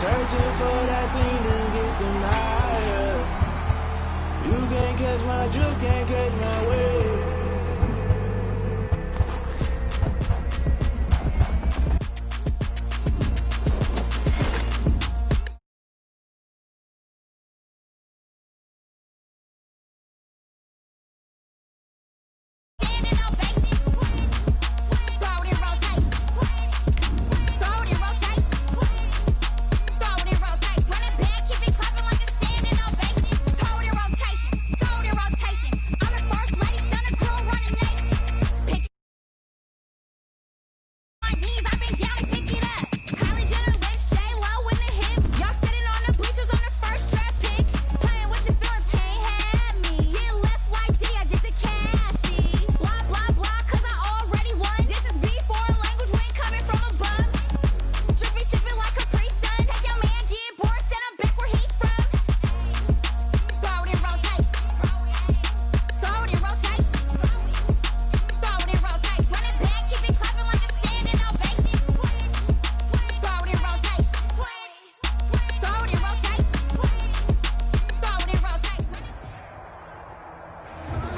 Searching for that thing to get them higher. You can't catch my drift, can't catch my wave.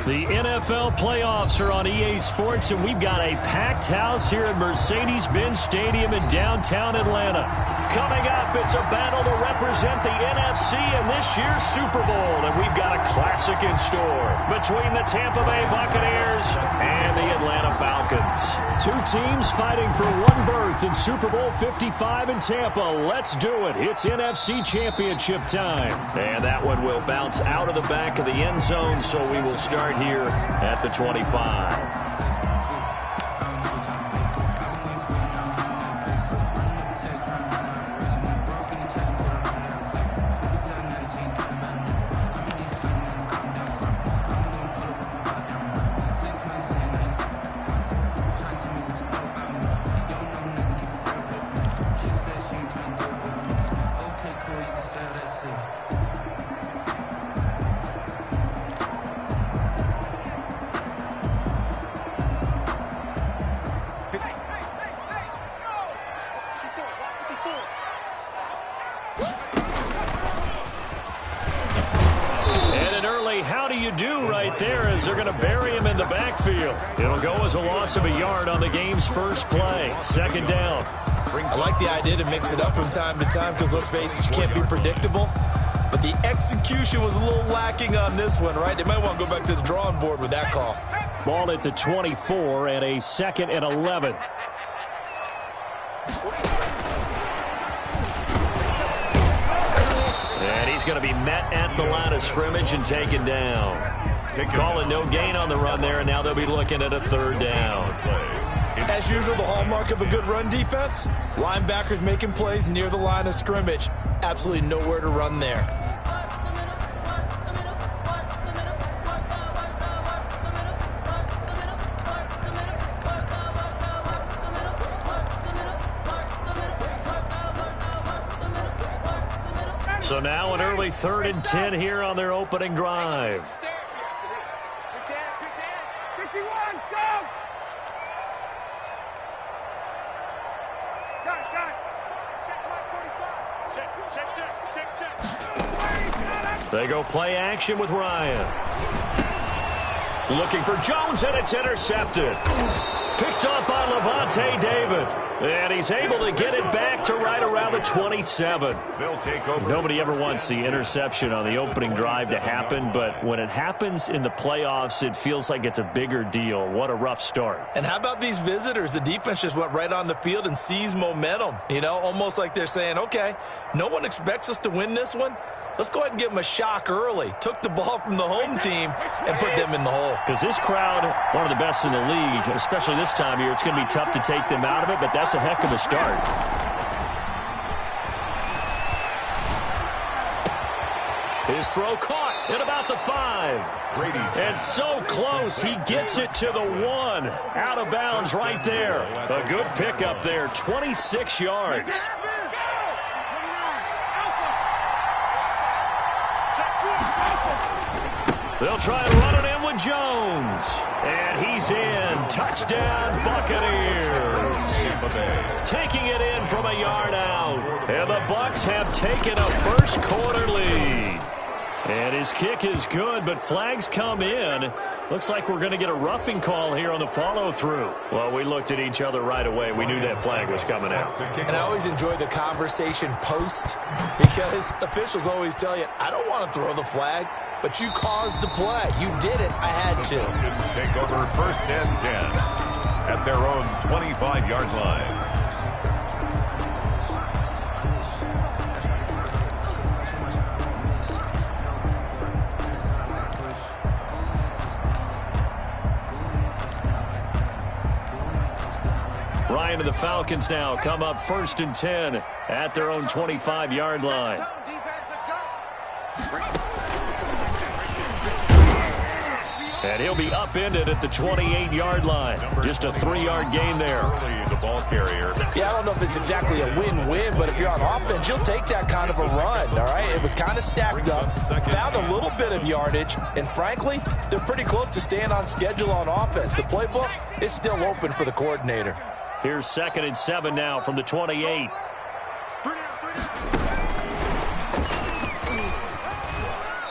The NFL playoffs are on EA Sports, and we've got a packed house here at Mercedes-Benz Stadium in downtown Atlanta. Coming up, it's a battle to represent the NFC in this year's Super Bowl, and we've got a classic in store between the Tampa Bay Buccaneers and the Atlanta Falcons. Two teams fighting for one berth in Super Bowl 55 in Tampa. Let's do it. It's NFC Championship time. And that one will bounce out of the back of the end zone, so we will start here at the 25. How do you do right there as they're going to bury him in the backfield? It'll go as a loss of a yard on the game's first play. Second down. I like the idea to mix it up from time to time because, let's face it, you can't be predictable. But the execution was a little lacking on this one, right? They might want to go back to the drawing board with that call. Ball at the 24 and a 2nd and 11. And he's going to be met at the line of scrimmage and taken down. Calling no gain on the run there, and now they'll be looking at a 3rd down. As usual, the hallmark of a good run defense, linebackers making plays near the line of scrimmage. Absolutely nowhere to run there. So now an early 3rd and 10 here on their opening drive. They go play action with Ryan. Looking for Jones, and it's intercepted. Picked up by Levante David. And he's able to get it back to right around the 27. They'll take over. Nobody ever wants the interception on the opening drive to happen, but when it happens in the playoffs, it feels like it's a bigger deal. What a rough start. And how about these visitors? The defense just went right on the field and seized momentum. You know, almost like they're saying, okay, no one expects us to win this one. Let's go ahead and give them a shock early. Took the ball from the home team and put them in the hole. Because this crowd, one of the best in the league, especially this time of year, it's going to be tough to take them out of it, but that's a heck of a start. His throw caught at about the 5. And so close, he gets it to the 1. Out of bounds right there. A good pickup there, 26 yards. They'll try and run it in with Jones. And he's in. Touchdown, Buccaneers. Taking it in from a yard out. And the Bucs have taken a first quarter lead. And his kick is good, but flags come in. Looks like we're going to get a roughing call here on the follow-through. Well, we looked at each other right away. We knew that flag was coming out. And I always enjoy the conversation post because officials always tell you, I don't want to throw the flag, but you caused the play. You did it. I had to. The Falcons take over 1st and 10 at their own 25-yard line. Ryan and the Falcons now come up 1st and 10 at their own 25-yard line. And he'll be upended at the 28-yard line. Just a 3-yard gain there. The ball carrier. Yeah, I don't know if it's exactly a win-win, but if you're on offense, you'll take that kind of a run, all right? It was kind of stacked up, found a little bit of yardage, and frankly, they're pretty close to staying on schedule on offense. The playbook is still open for the coordinator. Here's 2nd and 7 now from the 28.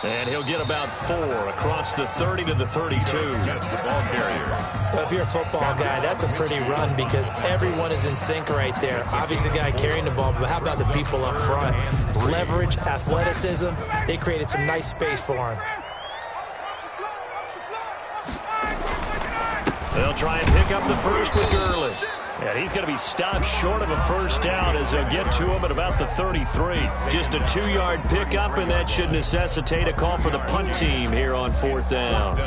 And he'll get about 4 across the 30 to the 32. The ball carrier. Well, if you're a football guy, that's a pretty run because everyone is in sync right there. Obviously, the guy carrying the ball, but how about the people up front? Leverage, athleticism, they created some nice space for him. They'll try and pick up the first with Gurley. And he's going to be stopped short of a first down as they'll get to him at about the 33. Just a 2-yard pickup, and that should necessitate a call for the punt team here on 4th down.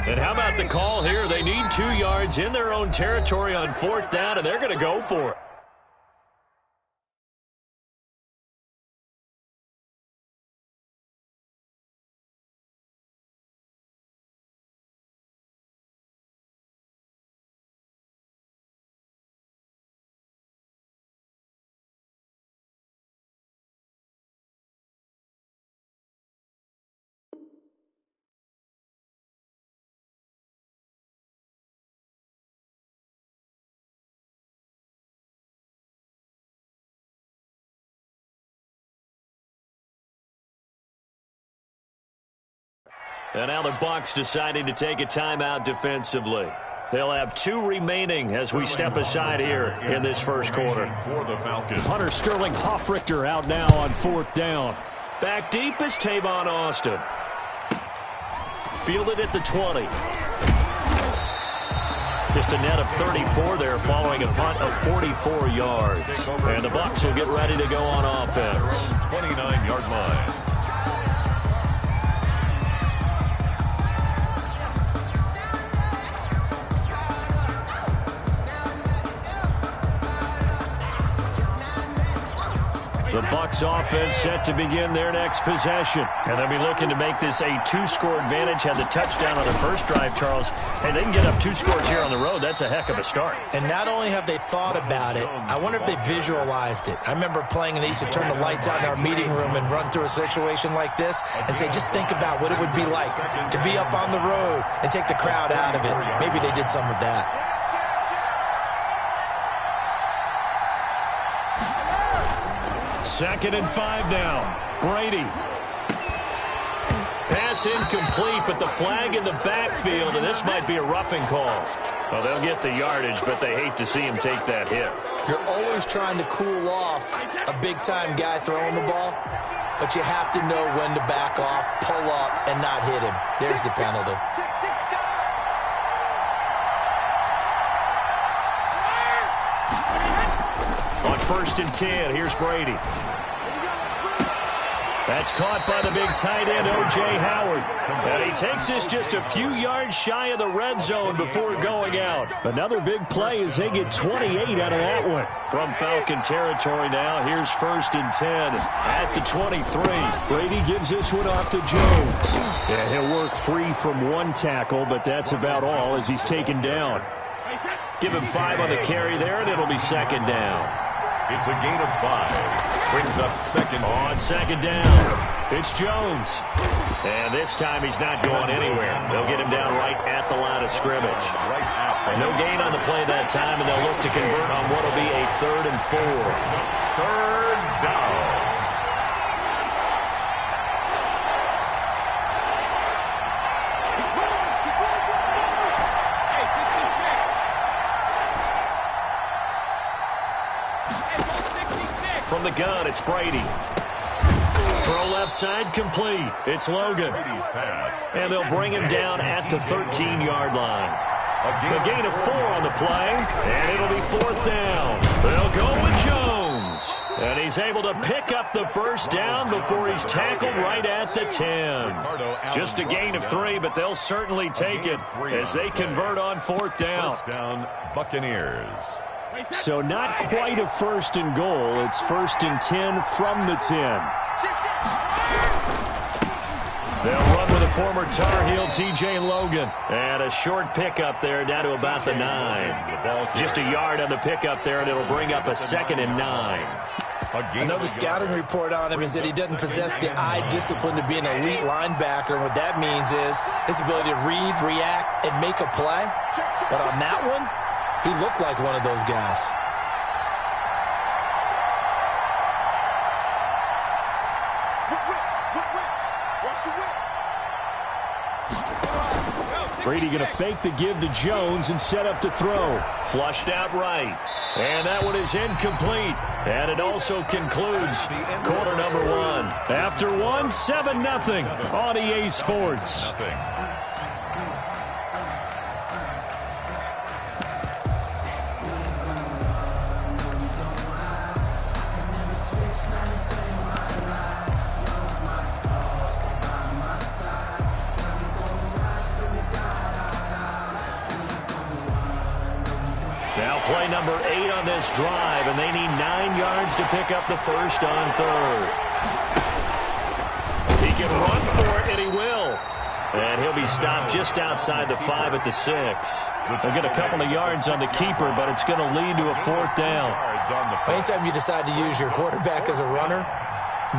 And how about the call here? They need 2 yards in their own territory on 4th down, and they're going to go for it. And now the Bucs deciding to take a timeout defensively. They'll have 2 remaining as we step aside here in this first quarter. For the Falcons. Hunter Sterling Hofrichter out now on 4th down. Back deep is Tavon Austin. Fielded at the 20. Just a net of 34 there following a punt of 44 yards. And the Bucs will get ready to go on offense. 29-yard line. The Bucs offense set to begin their next possession. And they'll be looking to make this a 2-score advantage. Had the touchdown on the first drive, Charles. Hey, they can get up 2 scores here on the road. That's a heck of a start. And not only have they thought about it, I wonder if they visualized it. I remember playing and they used to turn the lights out in our meeting room and run through a situation like this and say, just think about what it would be like to be up on the road and take the crowd out of it. Maybe they did some of that. 2nd and 5 now. Brady. Pass incomplete, but the flag in the backfield, and this might be a roughing call. Well, they'll get the yardage, but they hate to see him take that hit. You're always trying to cool off a big-time guy throwing the ball, but you have to know when to back off, pull up, and not hit him. There's the penalty. On 1st and 10, here's Brady. That's caught by the big tight end, O.J. Howard. And he takes this just a few yards shy of the red zone before going out. Another big play as they get 28 out of that one. From Falcon territory now, here's 1st and 10 at the 23. Brady gives this one off to Jones. Yeah, he'll work free from 1 tackle, but that's about all as he's taken down. Give him 5 on the carry there, and it'll be second down. It's a gain of 5. Brings up second. On second down, it's Jones. And this time he's not going anywhere. They'll get him down right at the line of scrimmage. No gain on the play that time, and they'll look to convert on what will be a 3rd and 4. 3rd down. From the gun, it's Brady. Throw left side, complete. It's Logan. And they'll bring him down at the 13-yard line. A gain of 4 on the play, and it'll be 4th down. They'll go with Jones. And he's able to pick up the first down before he's tackled right at the 10. Just a gain of 3, but they'll certainly take it as they convert on 4th down. First down, Buccaneers. So not quite a 1st and goal. It's 1st and 10 from the 10. They'll run with a former Tar Heel, T.J. Logan. And a short pickup there down to about the 9. Just a yard on the pickup there, and it'll bring up a 2nd and 9. I know the scouting report on him is that he doesn't possess the eye discipline to be an elite linebacker. And what that means is his ability to read, react, and make a play. But on that one, he looked like one of those guys. Brady going to fake the give to Jones and set up to throw. Flushed out right. And that one is incomplete. And it also concludes quarter number 1. After 1, 7-0 on EA Sports. Play number 8 on this drive, and they need 9 yards to pick up the first on 3rd. He can run for it, and he will. And he'll be stopped just outside the 5 at the 6. They'll get a couple of yards on the keeper, but it's going to lead to a 4th down. Anytime you decide to use your quarterback as a runner,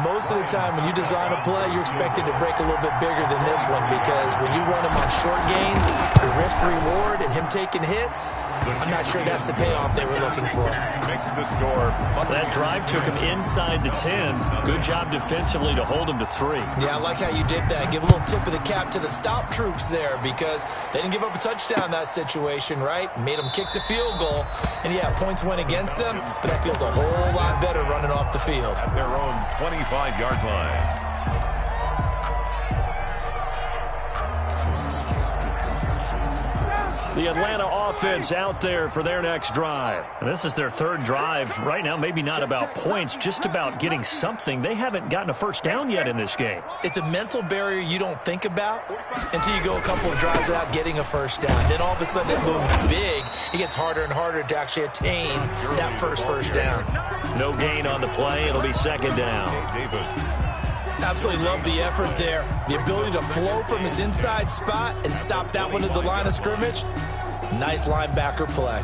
most of the time when you design a play, you're expected to break a little bit bigger than this one, because when you run him on short gains, the risk-reward and him taking hits, I'm not sure that's the payoff they were looking for. That drive took him inside the 10. Good job defensively to hold him to 3. Yeah, I like how you did that. Give a little tip of the cap to the stop troops there, because they didn't give up a touchdown in that situation, right? Made them kick the field goal. And, yeah, points went against them, but that feels a whole lot better running off the field. At their own 25-yard line. The Atlanta offense out there for their next drive. And this is their 3rd drive. Right now, maybe not about points, just about getting something. They haven't gotten a first down yet in this game. It's a mental barrier you don't think about until you go a couple of drives without getting a first down. Then all of a sudden it looms big. It gets harder and harder to actually attain that first down. No gain on the play. It'll be 2nd down. Absolutely love the effort there. The ability to flow from his inside spot and stop that one at the line of scrimmage. Nice linebacker play.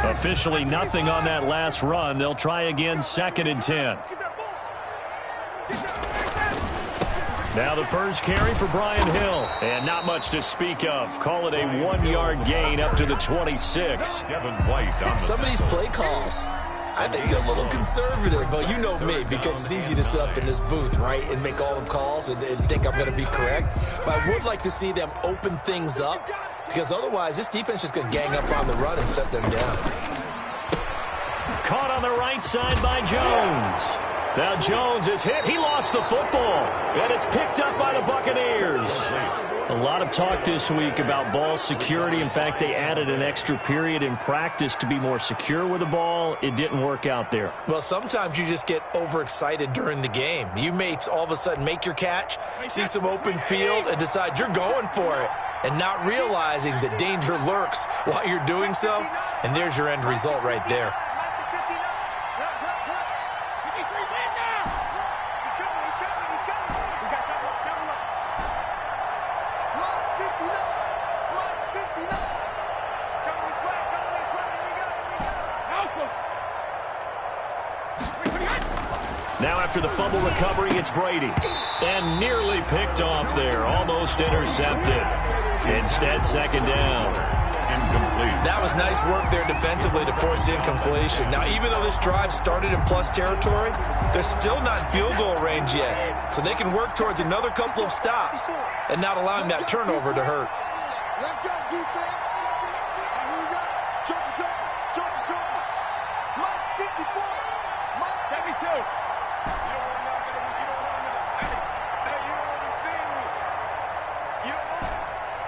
Officially nothing on that last run. They'll try again, 2nd and 10. Now the first carry for Brian Hill. And not much to speak of. Call it a 1-yard gain up to the 26. Some of these play calls, I think they're a little conservative, but you know me, because it's easy to sit up in this booth, right, and make all the calls and think I'm going to be correct. But I would like to see them open things up, because otherwise this defense is going to gang up on the run and shut them down. Caught on the right side by Jones. Now Jones is hit. He lost the football, and it's picked up by the Buccaneers. A lot of talk this week about ball security. In fact, they added an extra period in practice to be more secure with the ball. It didn't work out there. Well, sometimes you just get overexcited during the game. You may all of a sudden make your catch, see some open field, and decide you're going for it, and not realizing the danger lurks while you're doing so, and there's your end result right there. Now after the fumble recovery, it's Brady. And nearly picked off there. Almost intercepted. Instead, second down. Incomplete. That was nice work there defensively to force the incompletion. Now, even though this drive started in plus territory, they're still not in field goal range yet. So they can work towards another couple of stops and not allowing that turnover to hurt. Let's go, defense. And we got Joker. Mike 54. Mike 72.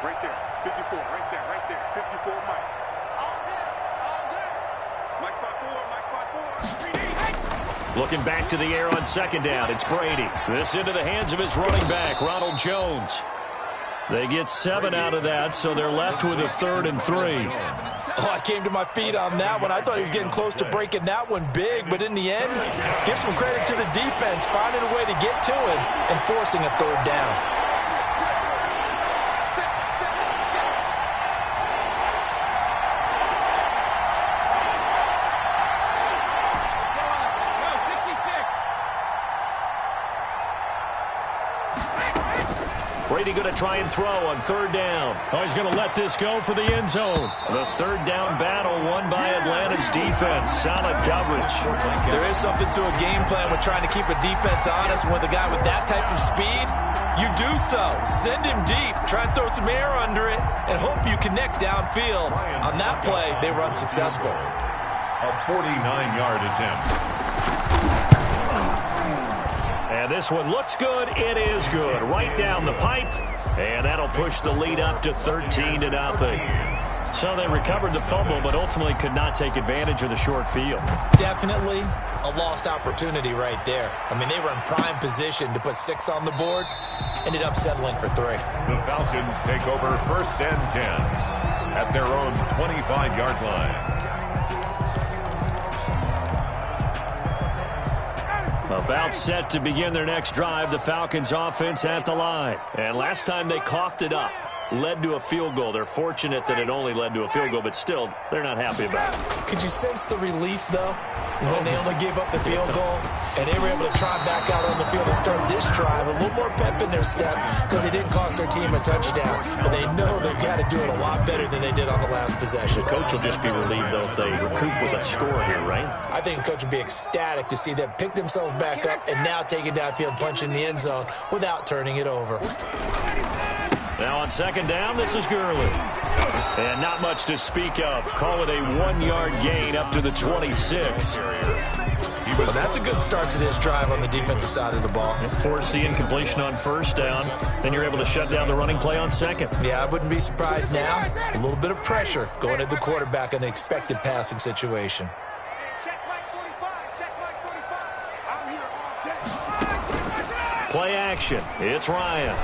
Right there, 54, right there, 54, Mike. All day. Mike spot 4. Looking back to the air on second down, it's Brady. This into the hands of his running back, Ronald Jones. They get 7 out of that, so they're left with a 3rd and 3. Oh, I came to my feet on that one. I thought he was getting close to breaking that one big, but in the end, give some credit to the defense, finding a way to get to him and forcing a 3rd down. Brady going to try and throw on 3rd down. Oh, he's going to let this go for the end zone. The 3rd down battle won by Atlanta's defense. Solid coverage. There is something to a game plan with trying to keep a defense honest. With a guy with that type of speed, you do so. Send him deep. Try and throw some air under it and hope you connect downfield. On that play, they were unsuccessful. A 49-yard attempt. And this one looks good. It is good. Right down the pipe. And that'll push the lead up to 13-0. So they recovered the fumble, but ultimately could not take advantage of the short field. Definitely a lost opportunity right there. I mean, they were in prime position to put 6 on the board. Ended up settling for 3. The Falcons take over 1st and 10 at their own 25-yard line. About set to begin their next drive, the Falcons offense at the line. And last time they coughed it up, led to a field goal. They're fortunate that it only led to a field goal, but still, they're not happy about it. Could you sense the relief, though, when they only gave up the field goal? And they were able to try back out on the field and start this drive. A little more pep in their step because they didn't cost their team a touchdown. But they know they've got to do it a lot better than they did on the last possession. The coach will just be relieved, though, if they recoup with a score here, right? I think the coach would be ecstatic to see them pick themselves back up and now take it downfield and punch in the end zone without turning it over. Now on second down, this is Gurley. And not much to speak of. Call it a 1-yard gain up to the 26. Well, that's a good start to this drive on the defensive side of the ball. Force the incompletion on 1st down. Then you're able to shut down the running play on 2nd. Yeah, I wouldn't be surprised now. A little bit of pressure going at the quarterback in an expected passing situation. Play action. It's Ryan.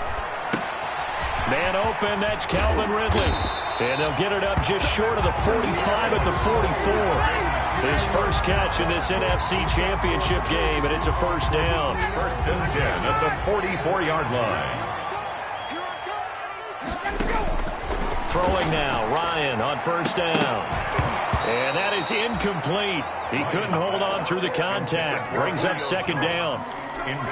Man open, that's Calvin Ridley. And they'll get it up just short of the 45 at the 44. His first catch in this NFC Championship game, and it's a 1st down. 1st and 10 at the 44-yard line. Throwing now, Ryan on 1st down. And that is incomplete. He couldn't hold on through the contact. Brings up 2nd down.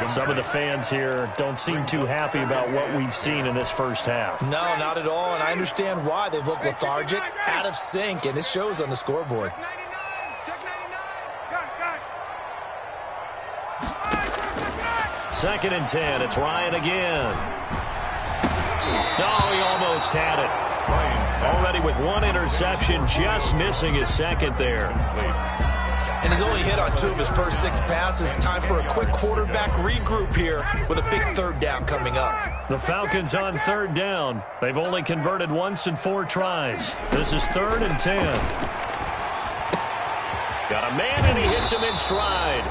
Some of the fans here don't seem too happy about what we've seen in this first half. No, not at all, and I understand why. They've looked lethargic, out of sync, and it shows on the scoreboard. Second and 10, it's Ryan again. No, he almost had it. Already with 1 interception, just missing his 2nd there. And he's only hit on 2 of his first 6 passes. Time for a quick quarterback regroup here with a big 3rd down coming up. The Falcons on 3rd down. They've only converted once in 4 tries. This is 3rd and 10. Got a man, and he hits him in stride.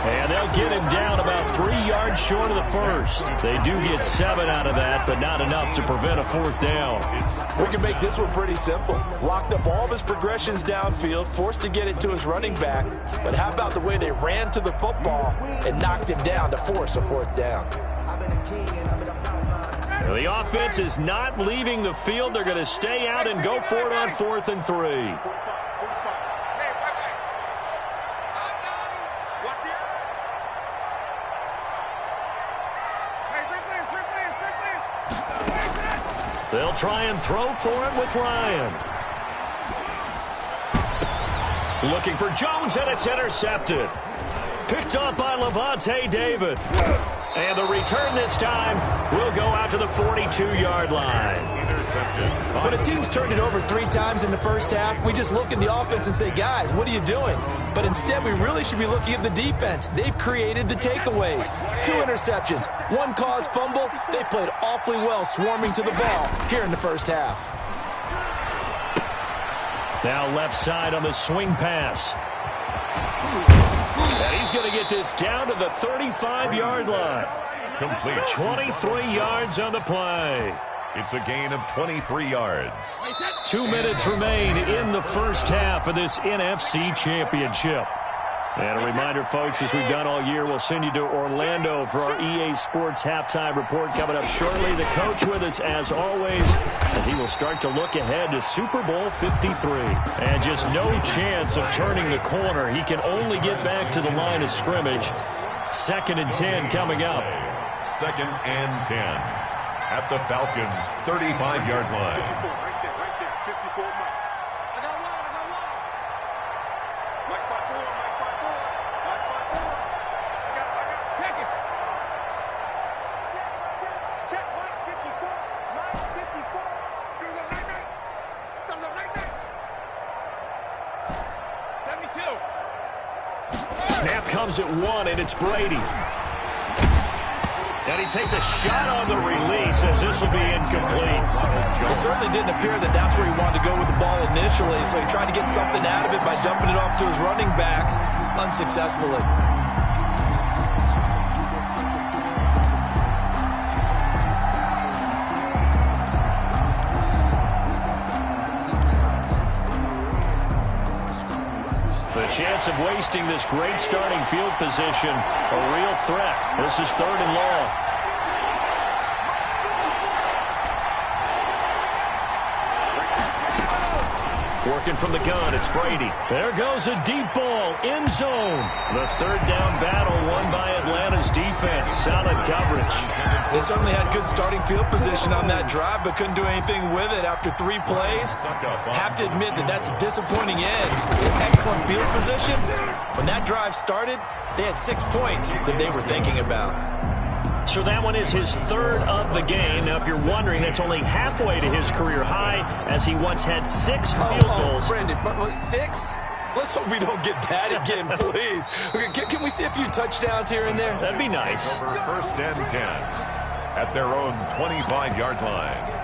And they'll get him down about 3 yards short of the 1st. They do get 7 out of that, but not enough to prevent a 4th down. We can make this one pretty simple. Locked up all of his progressions downfield, forced to get it to his running back. But how about the way they ran to the football and knocked him down to force a 4th down? The offense is not leaving the field. They're going to stay out and go for it on 4th and 3. They'll try and throw for it with Ryan. Looking for Jones, and it's intercepted. Picked up by Levante David. And the return this time will go out to the 42-yard line. When a team's turned it over 3 times in the first half, we just look at the offense and say, guys, what are you doing? But instead, we really should be looking at the defense. They've created the takeaways. 2 interceptions, 1 caused fumble. They played awfully well swarming to the ball here in the first half. Now left side on the swing pass. And he's going to get this down to the 35-yard line. Complete. 23 yards on the play. It's a gain of 23 yards. 2 minutes remain in the first half of this NFC Championship. And a reminder, folks, as we've done all year, we'll send you to Orlando for our EA Sports Halftime Report coming up shortly. The coach with us, as always, and he will start to look ahead to Super Bowl 53. And just no chance of turning the corner. He can only get back to the line of scrimmage. 2nd and 10 coming up. 2nd and 10 at the Falcons' 35-yard line. Right there. 54, Mike. I got one. Mike 5-4. I got check it. Check Mike 54. Mike 54. You're the night. Some of the night. 72. Snap comes at 1, and it's Brady. And he takes a shot on the release as this will be incomplete. It certainly didn't appear that that's where he wanted to go with the ball initially, so he tried to get something out of it by dumping it off to his running back unsuccessfully. The chance of wasting this great starting field position, a real threat. This is 3rd and long. Working from the gun, it's Brady. There goes a deep ball, end zone. The 3rd down battle won by Atlanta's defense. Solid coverage. They certainly had good starting field position on that drive, but couldn't do anything with it after 3 plays. Have to admit that that's a disappointing end to excellent field position. When that drive started, they had 6 points that they were thinking about. So that one is his 3rd of the game. Now, if you're wondering, that's only halfway to his career high, as he once had 6 field goals. Brendan, 6? Let's hope we don't get that again, please. Can we see a few touchdowns here and there? That'd be nice. 1st and 10 at their own 25-yard line.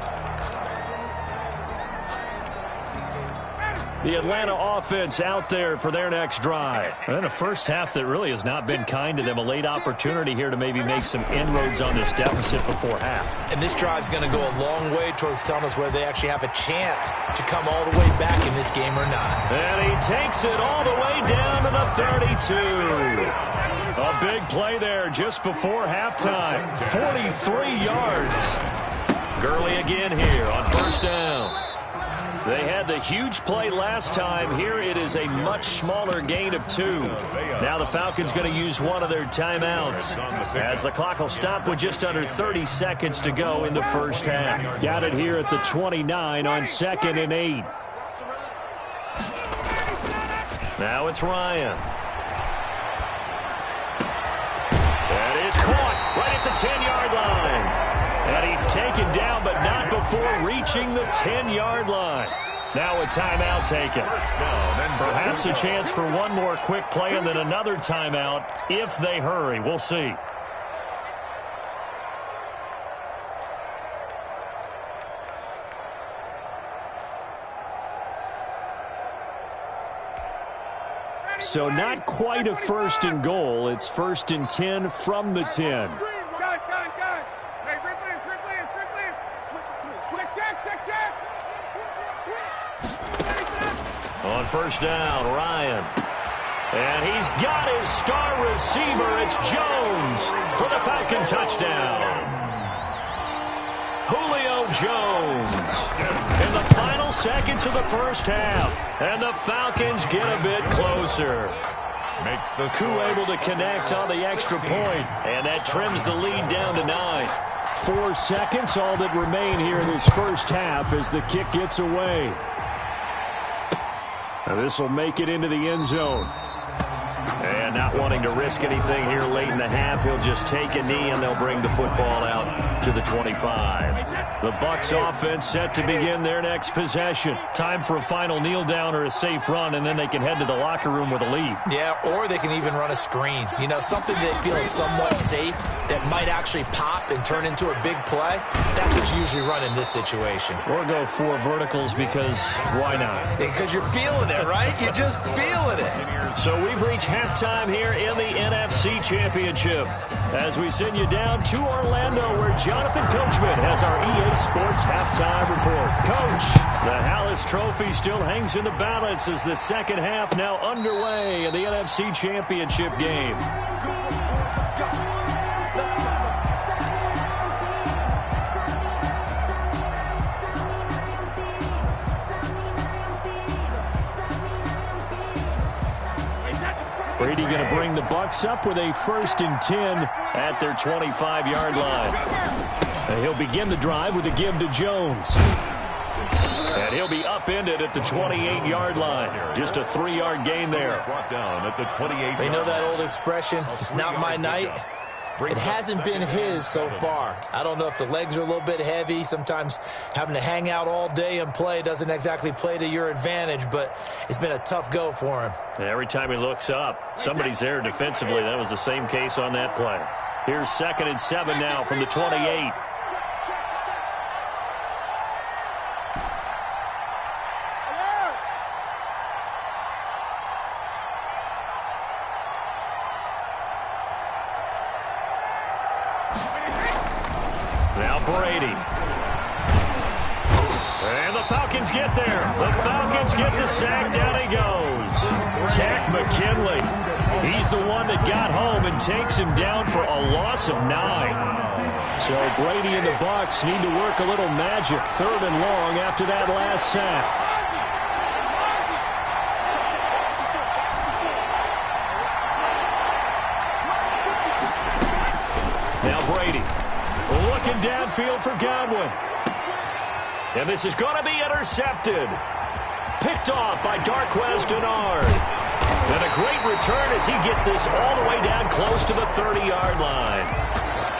The Atlanta offense out there for their next drive. And a first half that really has not been kind to them. A late opportunity here to maybe make some inroads on this deficit before half. And this drive's going to go a long way towards telling us whether they actually have a chance to come all the way back in this game or not. And he takes it all the way down to the 32. A big play there just before halftime. 43 yards. Gurley again here on 1st down. They had the huge play last time. Here it is a much smaller gain of 2. Now the Falcons going to use one of their timeouts as the clock will stop with just under 30 seconds to go in the first half. Got it here at the 29 on 2nd and 8. Now it's Ryan. That is caught right at the 10-yard line. And he's taken down, but not before reaching the 10-yard line. Now a timeout taken. Perhaps a chance for one more quick play and then another timeout if they hurry. We'll see. So not quite a 1st and goal. It's 1st and 10 from the 10. On 1st down, Ryan. And he's got his star receiver. It's Jones for the Falcon touchdown. Julio Jones in the final seconds of the first half. And the Falcons get a bit closer. Makes the Coup able to connect on the extra point, and that trims the lead down to 9. 4 seconds, all that remain here in this first half as the kick gets away. This will make it into the end zone. And not wanting to risk anything here late in the half, he'll just take a knee and they'll bring the football out to the 25. The Bucs offense set to begin their next possession. Time for a final kneel down or a safe run, and then they can head to the locker room with a lead. Yeah, or they can even run a screen. You know, something that feels somewhat safe that might actually pop and turn into a big play. That's what you usually run in this situation. Or go 4 verticals because why not? Because you're feeling it, right? You're just feeling it. So we've reached halftime here in the NFC Championship as we send you down to Orlando where Jonathan Coachman has our EA Sports halftime report. Coach, the Hallis Trophy still hangs in the balance as the second half now underway in the NFC Championship game. Brady going to bring the Bucs up with a 1st and 10 at their 25-yard line. And he'll begin the drive with a give to Jones. And he'll be upended at the 28-yard line. Just a 3-yard gain there. Brought down at the 28. They know that old expression, it's not my night. It hasn't been his so far. I don't know if the legs are a little bit heavy. Sometimes having to hang out all day and play doesn't exactly play to your advantage, but it's been a tough go for him. And every time he looks up, somebody's there defensively. That was the same case on that play. Here's 2nd and 7 now from the 28. Now Brady. And the Falcons get there. The Falcons get the sack. Down he goes. Tack McKinley. He's the one that got home and takes him down for a loss of 9. So Brady and the Bucs need to work a little magic. 3rd and long after that last sack. Now Brady. Looking downfield for Godwin. And this is going to be intercepted. Picked off by Darquez Denard. And a great return as he gets this all the way down close to the 30-yard line.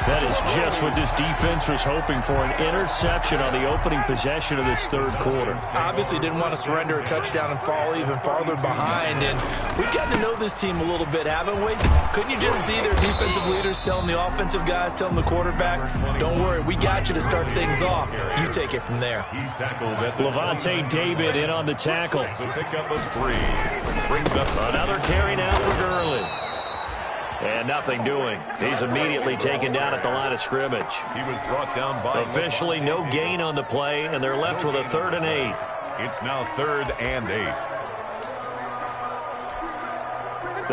That is just what this defense was hoping for, an interception on the opening possession of this 3rd quarter. Obviously didn't want to surrender a touchdown and fall even farther behind, and we've gotten to know this team a little bit, haven't we? Couldn't you just see their defensive leaders telling the offensive guys, telling the quarterback, don't worry, we got you to start things off. You take it from there. He's tackled at Levante David in on the tackle. the pickup of 3. Brings up Another carry now for Gurley. And nothing doing. He's immediately taken down at the line of scrimmage. He was brought down by Officially no gain on the play, and they're left with a 3rd and 8. It's now 3rd and 8.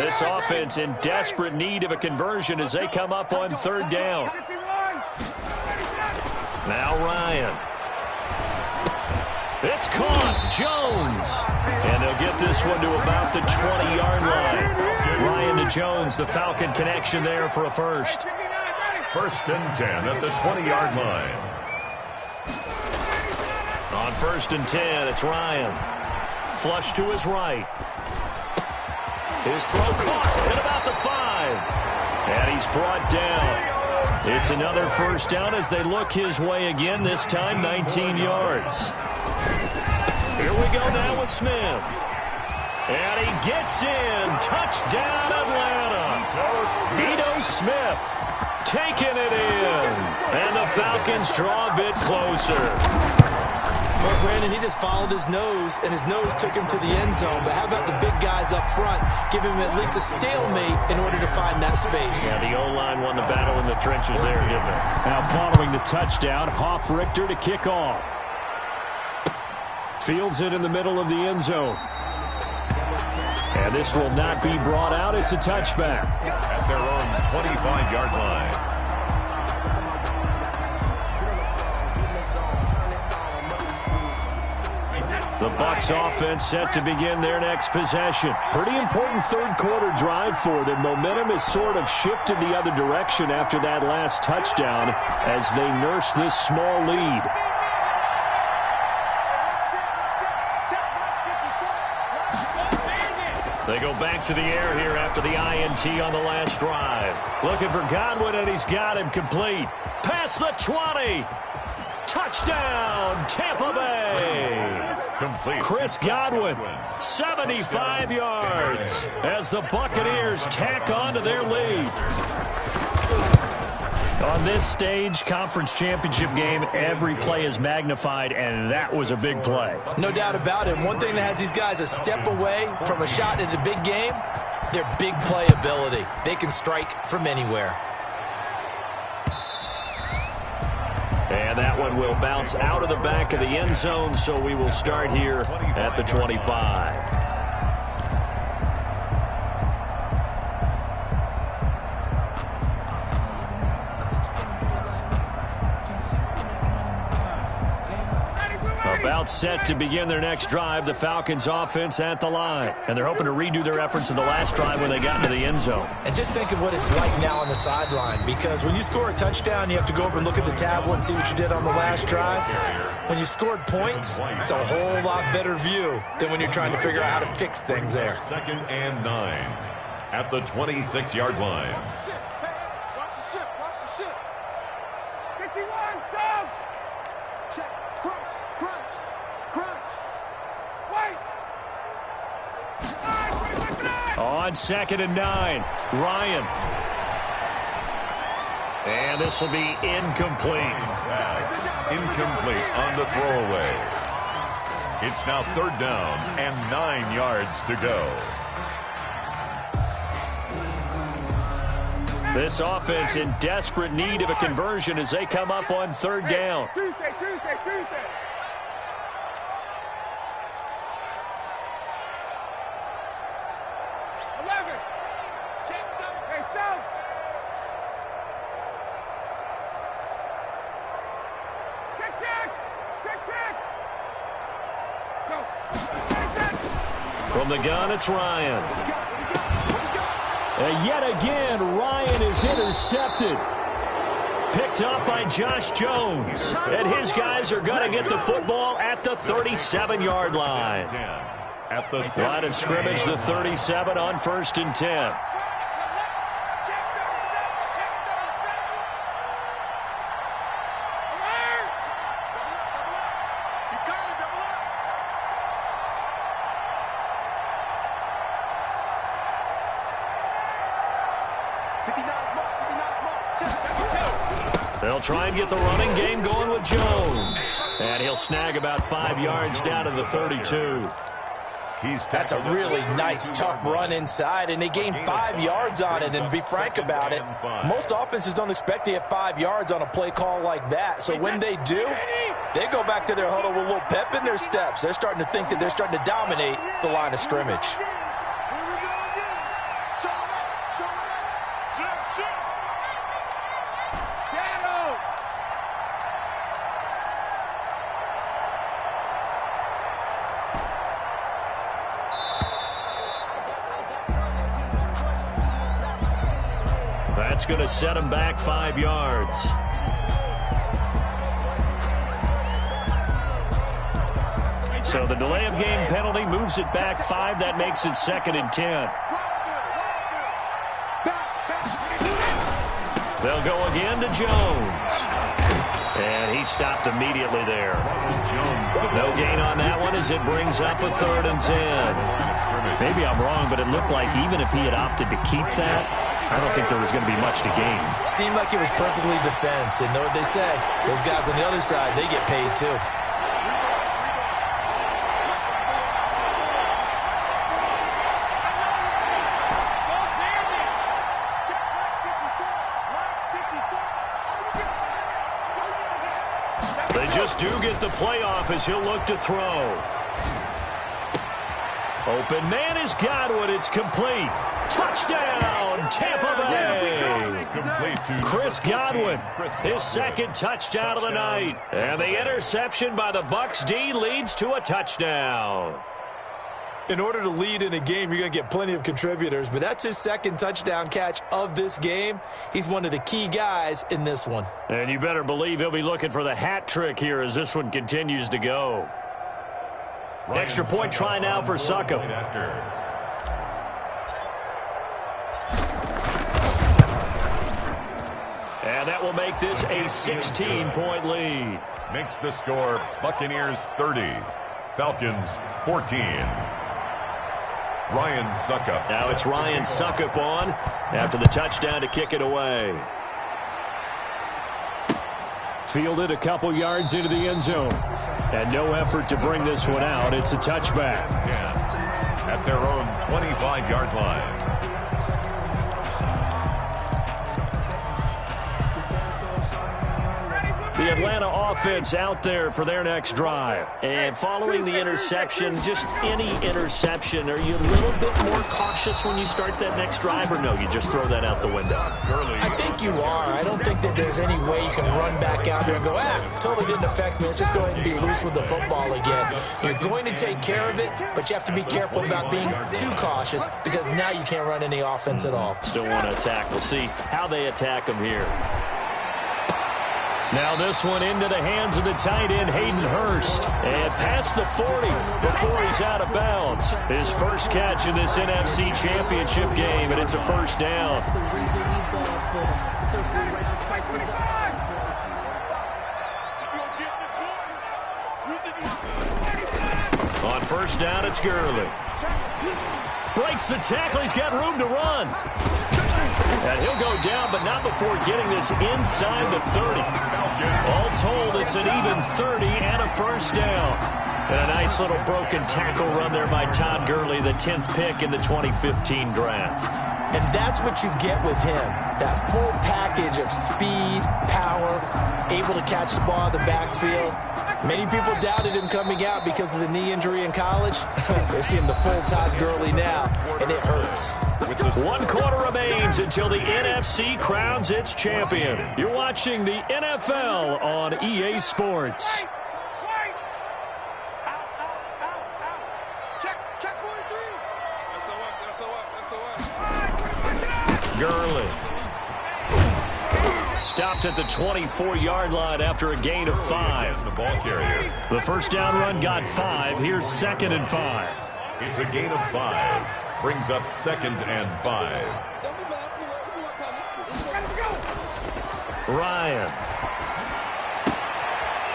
This offense in desperate need of a conversion as they come up on 3rd down. Now Ryan. It's caught. Jones. And they'll get this one to about the 20-yard line. Ryan to Jones, the Falcon connection there for a 1st. 1st and 10 at the 20-yard line. On 1st and 10, it's Ryan. Flush to his right. His throw caught at about the 5. And he's brought down. It's another 1st down as they look his way again, this time 19 yards. Here we go now with Smith. And he gets in. Touchdown, Atlanta. Ito Smith taking it in. And the Falcons draw a bit closer. Well, Brandon, he just followed his nose, and his nose took him to the end zone. But how about the big guys up front? Give him at least a stalemate in order to find that space. Yeah, the O-line won the battle in the trenches there, didn't it? Now following the touchdown, Hoff Richter to kick off. Fields it in the middle of the end zone. And this will not be brought out. It's a touchback. At their own 25-yard line. The Bucs offense set to begin their next possession. Pretty important third quarter drive for them. Momentum has sort of shifted the other direction after that last touchdown as they nurse this small lead. They go back to the air here after the INT on the last drive. Looking for Godwin, and he's got him complete. Past the 20. Touchdown, Tampa Bay. Complete. Chris Godwin, 75 yards as the Buccaneers tack on to their lead. On this stage, conference championship game, every play is magnified, and that was a big play. No doubt about it. One thing that has these guys a step away from a shot in a big game, their big play ability. They can strike from anywhere. And that one will bounce out of the back of the end zone, so we will start here at the 25. About set to begin their next drive, the Falcons offense at the line. And they're hoping to redo their efforts in the last drive when they got into the end zone. And just think of what it's like now on the sideline, because when you score a touchdown, you have to go over and look at the tablet and see what you did on the last drive. When you scored points, it's a whole lot better view than when you're trying to figure out how to fix things there. 2nd and 9 at the 26-yard line. Watch the ship. Watch the ship. 51, Tom. Check. Crunch. Crunch. Crunch. Wait. On 2nd and 9, Ryan. And this will be incomplete. Pass incomplete on the throwaway. It's now 3rd down and 9 yards to go. This offense in desperate need of a conversion as they come up on 3rd down. Tuesday. 11. Check. Hey, South. Tick. Go. From the gun, it's Ryan. And yet again, Ryan is intercepted. Picked up by Josh Jones. And his guys are going to get the football at the 37-yard line. At the Line of scrimmage, the 37 on 1st and 10. They'll try and get the running game going with Jones. And he'll snag about 5 yards down to the 32. That's a really nice, tough run inside, and they gained 5 yards on it. And to be frank about it, most offenses don't expect to get 5 yards on a play call like that. So when they do, they go back to their huddle with a little pep in their steps. They're starting to think that they're starting to dominate the line of scrimmage. That's going to set him back 5 yards. So the delay of game penalty moves it back 5. That makes it 2nd and 10. They'll go again to Jones. And he stopped immediately there. No gain on that one as it brings up a 3rd and 10. Maybe I'm wrong, but it looked like even if he had opted to keep that, I don't think there was going to be much to gain. Seemed like it was perfectly defense. And know what they say? Those guys on the other side, they get paid too. They just do get the playoff as he'll look to throw. Open man is Godwin. It's complete. Touchdown, Tampa Bay. Complete to Chris Godwin, his second touchdown of the night. And the interception by the Bucs D leads to a touchdown. In order to lead in a game, you're going to get plenty of contributors, but that's his second touchdown catch of this game. He's one of the key guys in this one. And you better believe he'll be looking for the hat trick here as this one continues to go. Extra point try now for Succop. And that will make this a 16-point lead. Makes the score Buccaneers 30, Falcons 14. Ryan Succop. Now it's Ryan Succop on after the touchdown to kick it away. Fielded a couple yards into the end zone. And no effort to bring this one out. It's a touchback. 10 at their own 25-yard line. The Atlanta offense out there for their next drive. And following the interception, just any interception, are you a little bit more cautious when you start that next drive, or no, you just throw that out the window? I think you are. I don't think that there's any way you can run back out there and go, totally didn't affect me. Let's just go ahead and be loose with the football again. You're going to take care of it, but you have to be careful about being too cautious because now you can't run any offense at all. Still want to attack. We'll see how they attack them here. Now this one into the hands of the tight end, Hayden Hurst. And past the 40 before he's out of bounds. His first catch in this NFC Championship game, and it's a first down. On first down, it's Gurley. Breaks the tackle. He's got room to run. And he'll go down, but not before getting this inside the 30. All told, it's an even 30 and a first down. And a nice little broken tackle run there by Todd Gurley, the 10th pick in the 2015 draft. And that's what you get with him. That full package of speed, power, able to catch the ball in the backfield. Many people doubted him coming out because of the knee injury in college. They're seeing the full Todd Gurley now, and it hurts. 1 quarter remains until the NFC crowns its champion. You're watching the NFL on EA Sports. Gurley. Stopped at the 24-yard line after a gain of 5. The ball carrier. The first down run got 5. Here's 2nd and 5. It's a gain of 5. Brings up 2nd and 5. Ryan.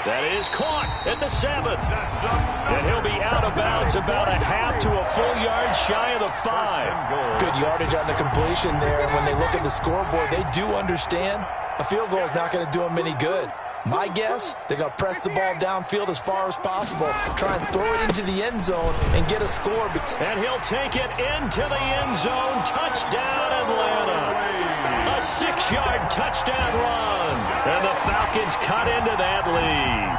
That is caught at the 7. And he'll be out of bounds about a half to a full yard shy of the 5. Good yardage on the completion there. And when they look at the scoreboard, they do understand a field goal is not going to do them any good. My guess, they're going to press the ball downfield as far as possible, try and throw it into the end zone and get a score. And he'll take it into the end zone. Touchdown, Atlanta. A 6-yard touchdown run. And the Falcons cut into that lead.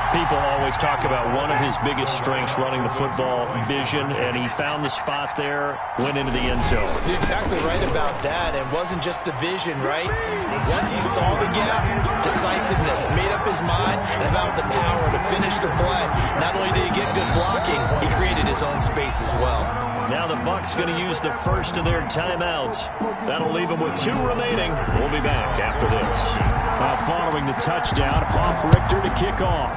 People always talk about one of his biggest strengths, running the football, vision, and he found the spot there, went into the end zone. You're exactly right about that. It wasn't just the vision, right? Once he saw the gap, decisiveness, made up his mind, and about the power to finish the play. Not only did he get good blocking, he created his own space as well. Now the Bucs going to use the first of their timeouts. That'll leave them with 2 remaining. We'll be back after this. Now following the touchdown, Hoff-Richter to kick off.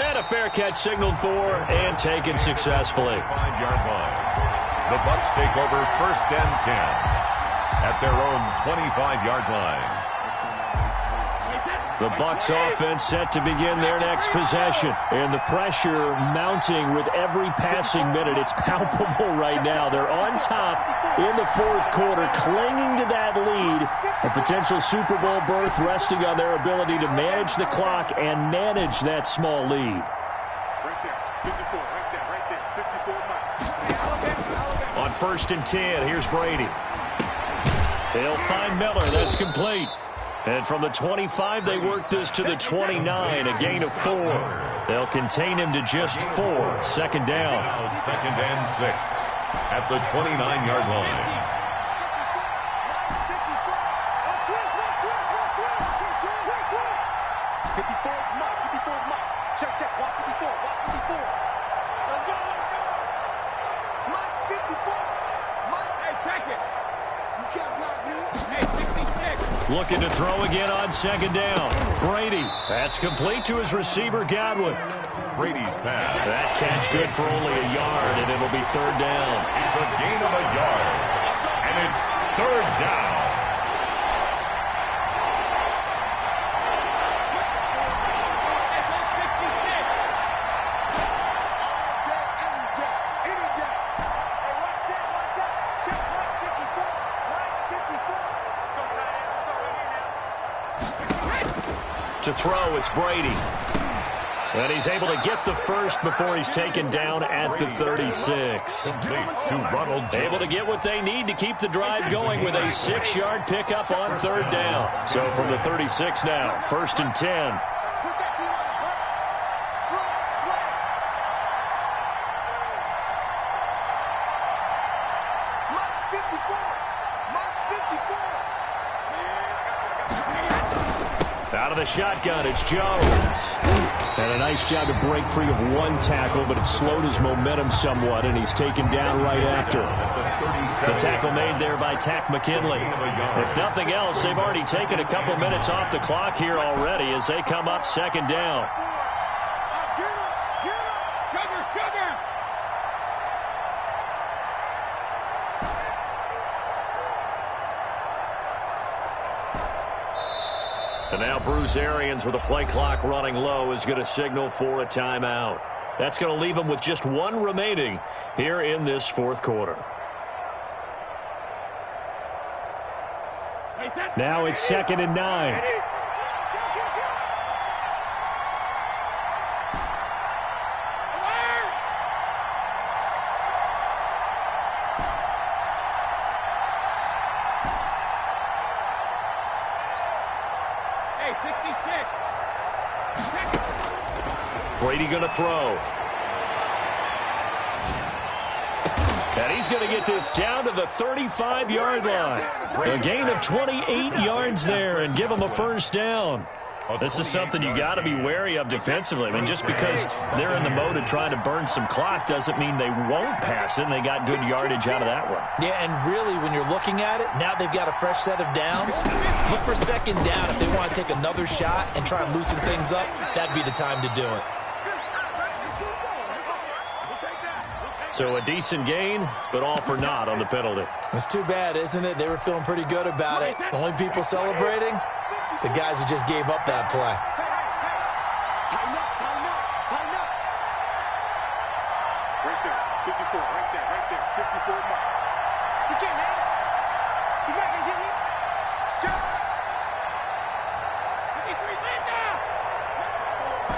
And a fair catch signaled for and taken successfully. 5-yard line. The Bucs take over 1st and 10 at their own 25-yard line. The Bucs offense set to begin their next possession. And the pressure mounting with every passing minute. It's palpable right now. They're on top in the 4th quarter, clinging to that lead. A potential Super Bowl berth resting on their ability to manage the clock and manage that small lead. Right there, 54, right there, 54 miles. On 1st and 10, here's Brady. They'll find Miller. That's complete. And from the 25, they work this to the 29, a gain of 4. They'll contain him to just 4. Second down. Now 2nd and 6 at the 29-yard line. Looking to throw again on 2nd down. Brady. That's complete to his receiver, Godwin. Brady's pass. That catch good for only a yard, and it'll be 3rd down. It's a gain of a yard. And it's 3rd down. To throw, it's Brady. And he's able to get the first before he's taken down at the 36. Complete to Ronald Jones. Able to get what they need to keep the drive going with a 6-yard pickup on 3rd down. So from the 36 now, 1st and 10. Out of the shotgun, it's Jones. And a nice job to break free of one tackle, but it slowed his momentum somewhat, and he's taken down right after. The tackle made there by Tack McKinley. If nothing else, they've already taken a couple minutes off the clock here already as they come up 2nd down. And now Bruce Arians, with the play clock running low, is going to signal for a timeout. That's going to leave him with just 1 remaining here in this 4th quarter. Now it's 2nd and 9. Brady going to throw. And he's going to get this down to the 35-yard line. A gain of 28 yards there and give him a 1st down. This is something you got to be wary of defensively. I mean, just because they're in the mode of trying to burn some clock doesn't mean they won't pass it, and they got good yardage out of that one. Yeah, and really, when you're looking at it, now they've got a fresh set of downs. Look for 2nd down. If they want to take another shot and try and loosen things up, that'd be the time to do it. So a decent gain, but all for naught on the penalty. It's too bad, isn't it? They were feeling pretty good about it. The only people celebrating, the guys who just gave up that play. Tighten up, tighten up, tighten up. Right there, 54, right there, 54 mark. You can't have it. He's not going to get me. Jump. 53, land down. Watch my board.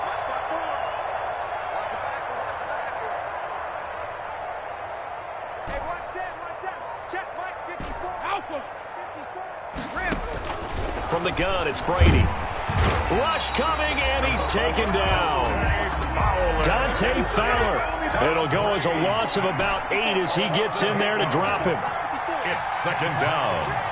Watch my board. Watch the backer, watch the backer. Hey, 1-7. Check Mike, 54. Alpha. 54. Rim. From the gun, it's Brady. Rush coming, and he's taken down. Dante Fowler. It'll go as a loss of about 8 as he gets in there to drop him. It's 2nd down.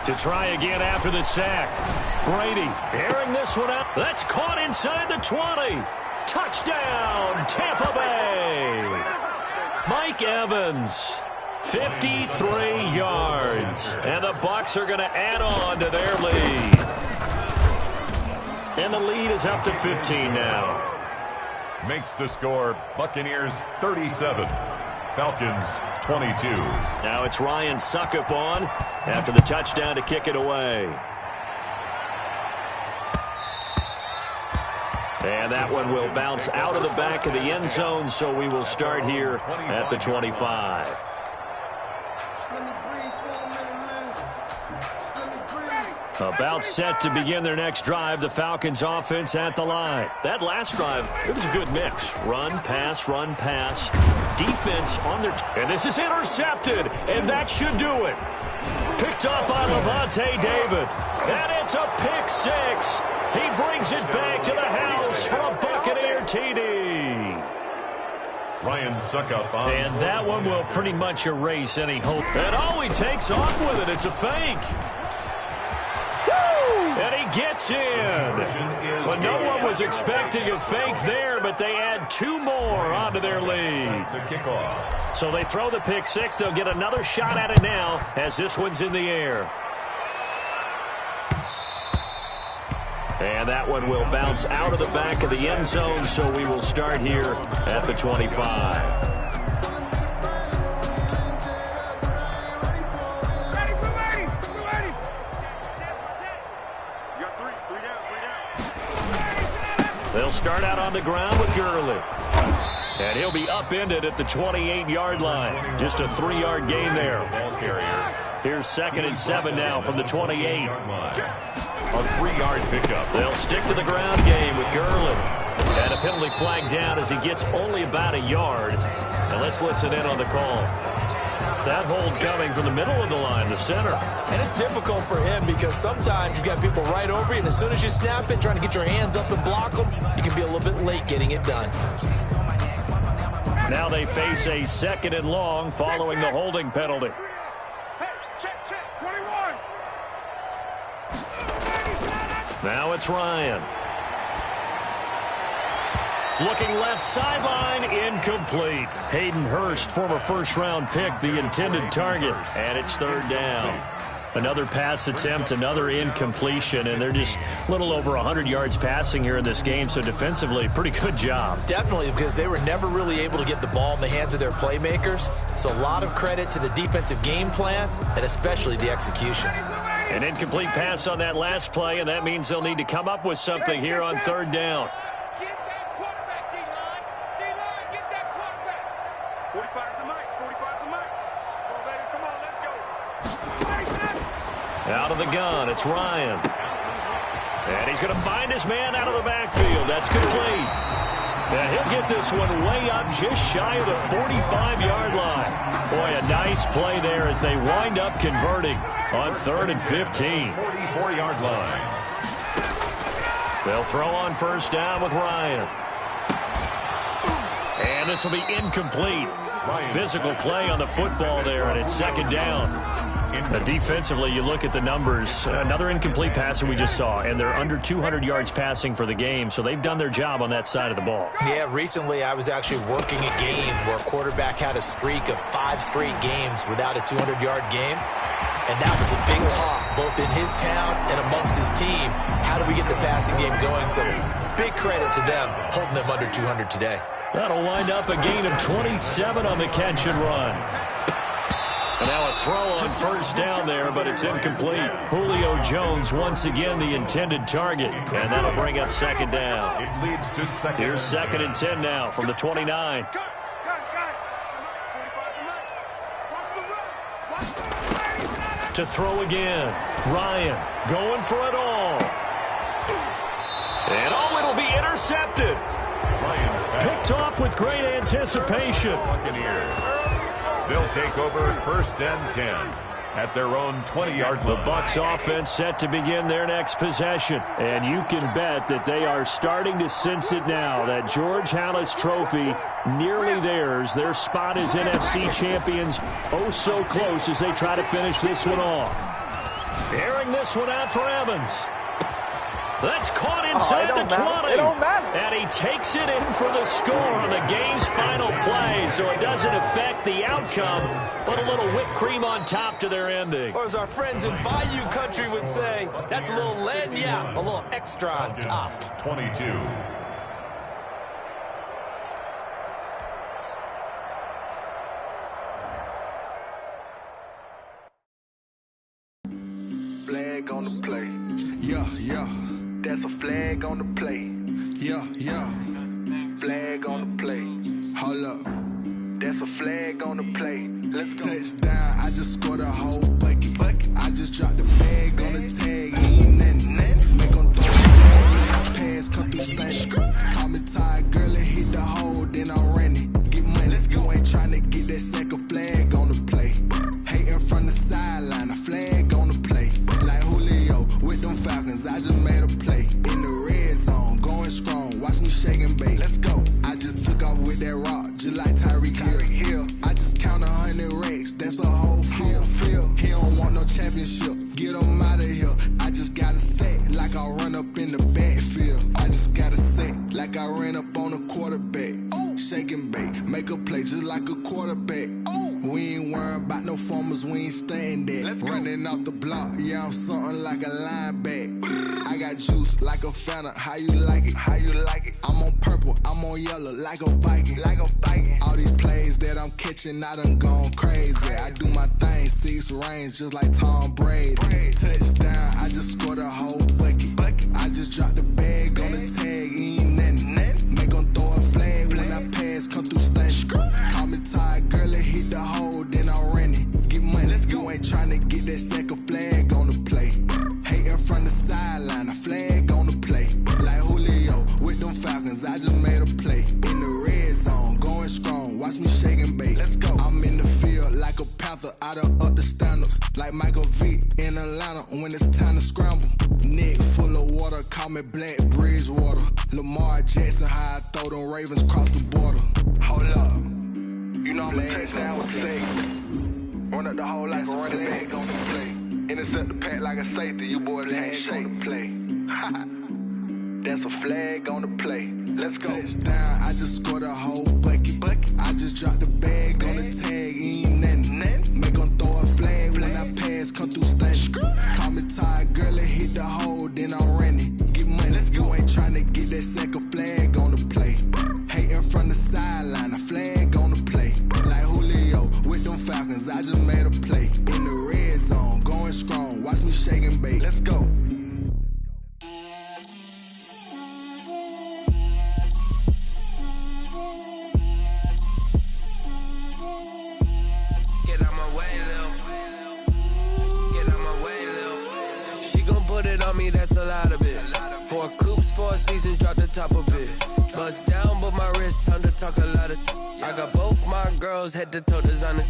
To try again after the sack. Brady airing this one out. That's caught inside the 20. Touchdown, Tampa Bay. Mike Evans, 53 yards. And the Bucs are going to add on to their lead. And the lead is up to 15 now. Makes the score Buccaneers 37. Falcons 22. Now it's Ryan Suckup on after the touchdown to kick it away. And that one will bounce out of the back of the end zone, so we will start here at the 25. About set to begin their next drive, the Falcons offense at the line. That last drive, it was a good mix. Run, pass, defense on their... And this is intercepted, and that should do it. Picked up by Levante David, and it's a pick six. He brings it back to the house for a Buccaneer TD. Ryan Suckup on. And that one will pretty much erase any hope. And he takes off with it. It's a fake. And he gets in. But no one was expecting a fake there, but they add two more onto their lead. So they throw the pick six. They'll get another shot at it now as this one's in the air. And that one will bounce out of the back of the end zone, so we will start here at the 25. They'll start out on the ground with Gurley. And he'll be upended at the 28-yard line. Just a 3-yard gain there. Here's 2nd and 7 now from the 28. A 3-yard pickup. They'll stick to the ground game with Gurley. And a penalty flag down as he gets only about a yard. And let's listen in on the call. That hold coming from the middle of the line, the center. And it's difficult for him because sometimes you've got people right over you, and as soon as you snap it, trying to get your hands up and block them, you can be a little bit late getting it done. Now they face a 2nd and long following the holding penalty. Hey, check, 21. Now it's Ryan. Looking left sideline, incomplete. Hayden Hurst, former first-round pick, the intended target. And it's 3rd down. Another pass attempt, another incompletion, and they're just a little over 100 yards passing here in this game, so defensively, pretty good job. Definitely, because they were never really able to get the ball in the hands of their playmakers. So a lot of credit to the defensive game plan, and especially the execution. An incomplete pass on that last play, and that means they'll need to come up with something here on 3rd down. 45's the mic. 45's the mic. Come on, baby. Come on, let's go. Out of the gun, it's Ryan. And he's going to find his man out of the backfield. That's complete. And he'll get this one way up just shy of the 45-yard line. Boy, a nice play there as they wind up converting on 3rd and 15. 44-yard line. They'll throw on 1st down with Ryan. And this will be incomplete. Physical play on the football there, and it's 2nd down. Defensively, you look at the numbers. Another incomplete passer we just saw, and they're under 200 yards passing for the game, so they've done their job on that side of the ball. Yeah, recently I was actually working a game where a quarterback had a streak of 5 straight games without a 200-yard game. And that was a big talk, both in his town and amongst his team. How do we get the passing game going? So big credit to them, holding them under 200 today. That'll wind up a gain of 27 on the catch and run. And now a throw on 1st down there, but it's incomplete. Julio Jones once again the intended target, and that'll bring up 2nd down. It leads to 2nd. Here's 2nd and 10 now from the 29. To throw again. Ryan going for it all. And it'll be intercepted. Picked off with great anticipation. They'll take over 1st and 10 at their own 20-yard line. The Bucs offense set to begin their next possession. And you can bet that they are starting to sense it now. That George Halas trophy nearly theirs. Their spot as NFC champions oh so close as they try to finish this one off. Airing this one out for Evans. That's caught inside the 20. It don't matter. And he takes it in for the score on the game's final play, so it doesn't affect the outcome, but a little whipped cream on top to their ending. Or as our friends in Bayou Country would say, that's a little lagniappe, a little extra on top. 22. Flag on the play. Yeah, yeah. That's a flag on the play. Yeah, yeah. Flag on the play. Hold up. That's a flag on the play. Let's go. Touchdown, I just scored a whole bucket. I just dropped the bag on the tag. through stank. Call me tired, girl, and hit the hole, then I'm running. Get money, you ain't tryna get that second flag on the play. Hating from the sideline, a flag on the play. Like Julio with them Falcons, I just made a play. In the red zone, going strong, watch me shake and bake. Let's go. I just took off with that rock, just like Tyreek Hill. I just count 100 racks, that's a whole field. He don't want no championship, get him out of here. I just got a set, like I run up in the backfield. I just got a set, like I ran up on a quarterback. Shake and bake, make a play just like a quarterback. We ain't worrying about no formers, we ain't staying there. Running off the block, yeah, I'm something like a linebacker. I got juice like a Fanta, how you like it? How you like it? I'm on purple, I'm on yellow, like a Viking. Like a Viking. All these plays that I'm catching, I done gone crazy. I do my thing, 6 range, just like Tom Brady. Touchdown, I just scored a whole bucket. I just dropped the bag on the tag, ain't nothing. Make 'em throw a flag when I pass, come through stunning. Call me tired, girl, and hit the hole, then I'm running. Get money, you ain't tryna get that second flag on the play. Hating from the sideline, a flag on the play. Like Julio with them Falcons, I just made a play. In the red zone, going strong, watch me shake and bake. Let's go. I'm in the field like a Panther, I done up the standards. Like Michael Vick in Atlanta when it's time to scramble. Neck full of water, call me Black Bridgewater. Lamar Jackson, how I throw them Ravens cross the border. Hold up, you know I'm a touchdown with safe. Run up the hole like a running back on the play. Intercept the pack like a safety, you boys ain't shake the play. That's a flag on the play. Let's go. Touchdown, I just scored a whole bucket. I just dropped the bag on the tag, ain't nothing. Make 'em throw a flag when I pass, come through stunning. Call me tired, girl, and hit the hole, then I'm running. Get money, you ain't tryna get that second flag on the play. Hating from the sideline, a flag on the play. Like Julio with them Falcons, I just made a play. In the red zone, going strong, watch me shake and bake. Let's go. On me, that's a lot of it. 4 coops, 4 seasons, drop the top of it. Bust down, but my wrist, time to talk a lot of. I got both my girls head to toe designer.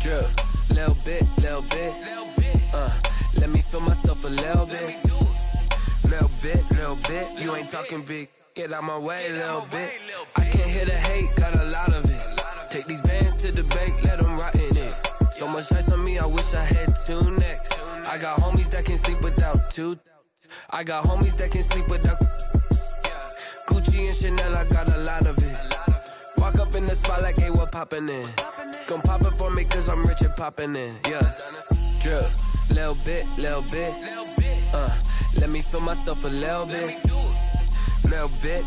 Drip, little bit. Let me feel myself a little bit. Little bit. You ain't talking big. Get out my way, little bit. I can't hear the hate, got a lot of it. Take these bands to the bank, let them rot in it. So much ice on me, I wish I had 2 necks. I got homies that can sleep without 2. I got homies that can sleep without Gucci and Chanel, I got a lot of it. Walk up in the spot like, hey, what poppin' in? Gon' pop it for me cause I'm rich and poppin' in, yeah. Drip, little bit. Let me feel myself a little bit. Little bit.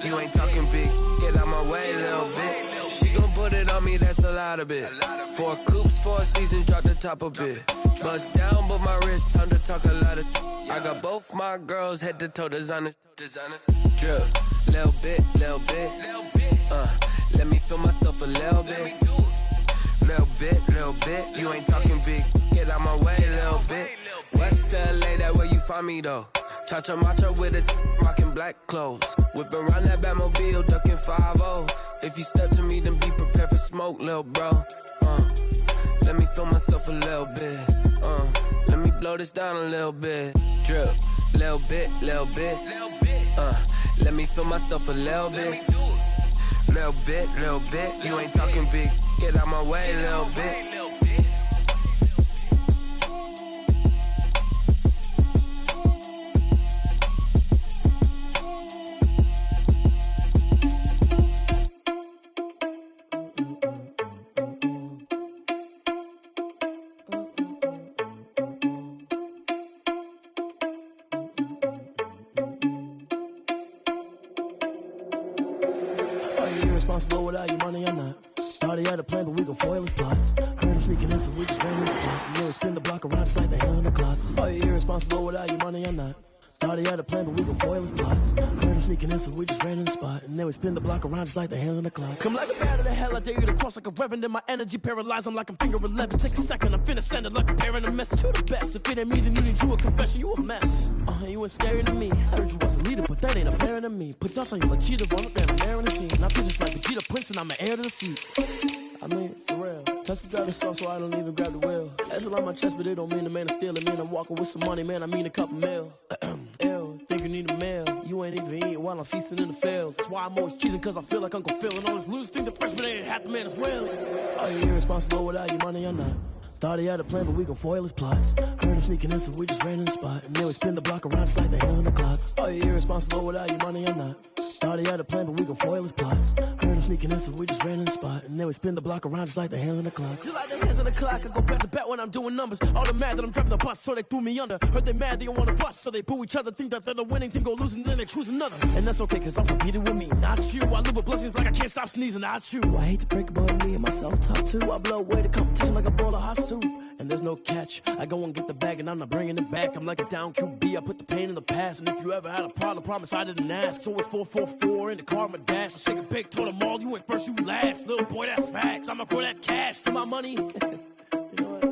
You ain't talking big, get out my way, little bit. She gon' put it on me, that's a lot of it. 4 coops, 4 seasons, drop the top of it. Bust down, but my wrist, time to talk a lot of. I got both my girls head to toe designer. Drip, little bit. Let me feel myself a little bit. Little bit. You ain't talking big, get out my way, little bit. West LA, that where you find me though. Cha-cha matcha with a rockin' black clothes. Whippin' around that Batmobile, duckin' 5-0. If you step to me, then be prepared for smoke, lil' bro. Let me feel myself a little bit. Let me blow this down a little bit. Drip, little bit. Let me feel myself a little bit. Little bit. You ain't talking big. Get out my way, little bit. Irresponsible without your money or not. Thought he had a plan, but we gon' foil his plot. Heard him sneaking in, so we just ran him spot. You know, spin the block around just like the hell in the clock. Are you irresponsible without your money or not? Thought he had a plan, but we gon' foil his plot. Heard him sneaking in, so we just ran in the spot. And then we spin the block around just like the hands on the clock. Come like a bat of the hell, I dare you to cross like a reverend. In my energy paralyzed, I'm like I'm finger 11. Take a second, I'm finna send it like a parent a message. You the best, if it ain't me, then you need you a confession. You a mess, you ain't scary to me. Heard you was a leader, but that ain't apparent to me. Put dust on you like cheetah, run up there and there in the scene. And I feel just like Vegeta Prince, and I'm an heir to the seat. I mean, for real. Touch the driver's sauce, so I don't even grab the wheel. That's a lot on my chest, but it don't mean the man is stealing. Man, I'm walking with some money, man, I mean a couple mil. Ew, think you need a meal. You ain't even eating while I'm feasting in the field. That's why I'm always cheesing, cause I feel like Uncle Phil. And all this losers think the freshman ain't half the man as well. Are you irresponsible without your money or not? Thought he had a plan, but we gon' foil his plot. Heard him sneaking in, so we just ran in the spot. And then we spin the block around just like the hands on the clock. Are you irresponsible without your money or not? Thought he had a plan, but we gon' foil his plot. Heard him sneaking in, so we just ran in the spot. And then we spin the block around just like the hands on the clock. Just like the hands on the clock, I go back to back when I'm doing numbers. All the mad that I'm driving the bus, so they threw me under. Heard they mad, they don't wanna bust, so they boo each other. Think that they're the winning team, go losing, then they choose another. And that's okay, cause I'm competing with me, not you. I live with blessings like I can't stop sneezing, not you. I hate to break it, but me and myself top two. I blow away the competition like a bowl of hot soup. And there's no catch. I go and get the bag and I'm not bringing it back. I'm like a down QB, I put the pain in the past. And if you ever had a problem, promise I didn't ask. So it's 444 in the car, my dash. I shake a big, told them all, you went first, you last. Little boy, that's facts. I'ma grow that cash to my money. You know what?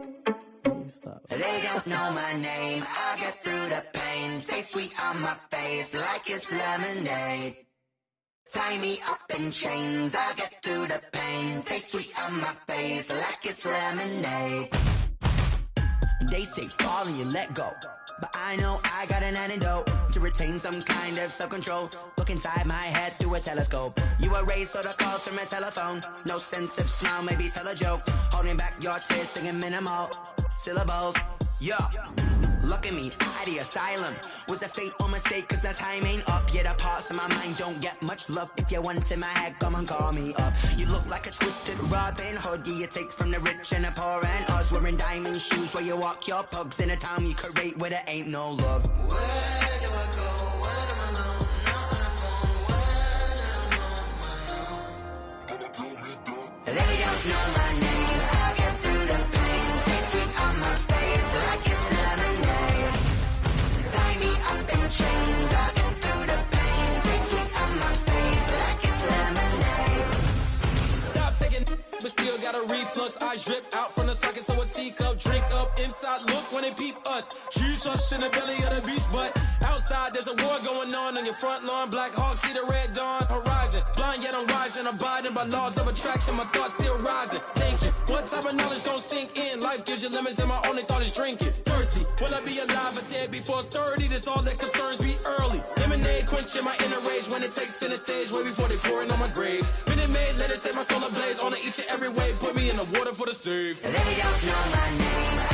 Let me stop. They don't know my name. I get through the pain. Taste sweet on my face like it's lemonade. Tie me up in chains. I get through the pain. Taste sweet on my face like it's lemonade. They say fall and you let go, but I know I got an antidote to retain some kind of self-control. Look inside my head through a telescope. You were raised so the calls from a telephone. No sense of smile, maybe tell a joke. Holding back your tears, singing minimal syllables. Yo, look at me, out the asylum. Was a fate or mistake, cause the time ain't up. Yet the parts of my mind don't get much love. If you want in my head, come and call me up. You look like a twisted Robin Hood. You take from the rich and the poor and us. Wearing diamond shoes where you walk your pugs. In a town you create where there ain't no love. Where do I go? Where do I know? Not on the phone. When I'm on my own. They don't know my name. I get through the pain. Taste sweet on my face like it's lemonade. Tie me up in chains. I get through the pain. Taste sweet on my face like it's lemonade. Stop taking, but still got a reflux. Eyes drip out from the socket to a teacup. Drink up inside, look when they peep us. Shoes us in the belly of the beast, but outside there's a war going on your front lawn. Black Hawk, see the red dawn horizon. Blind yet I'm rising, abiding by laws of attraction. My thoughts still rising, thinking what type of knowledge don't sink in. Life gives you lemons and my only thought is drinking. Thirsty, will I be alive or dead before 30? That's all that concerns me early. Lemonade quenching my inner rage when it takes center stage way before they pouring on my grave. Minute Maid, let it set my soul ablaze on each and every way. Put me in the water for the save. They don't know my name.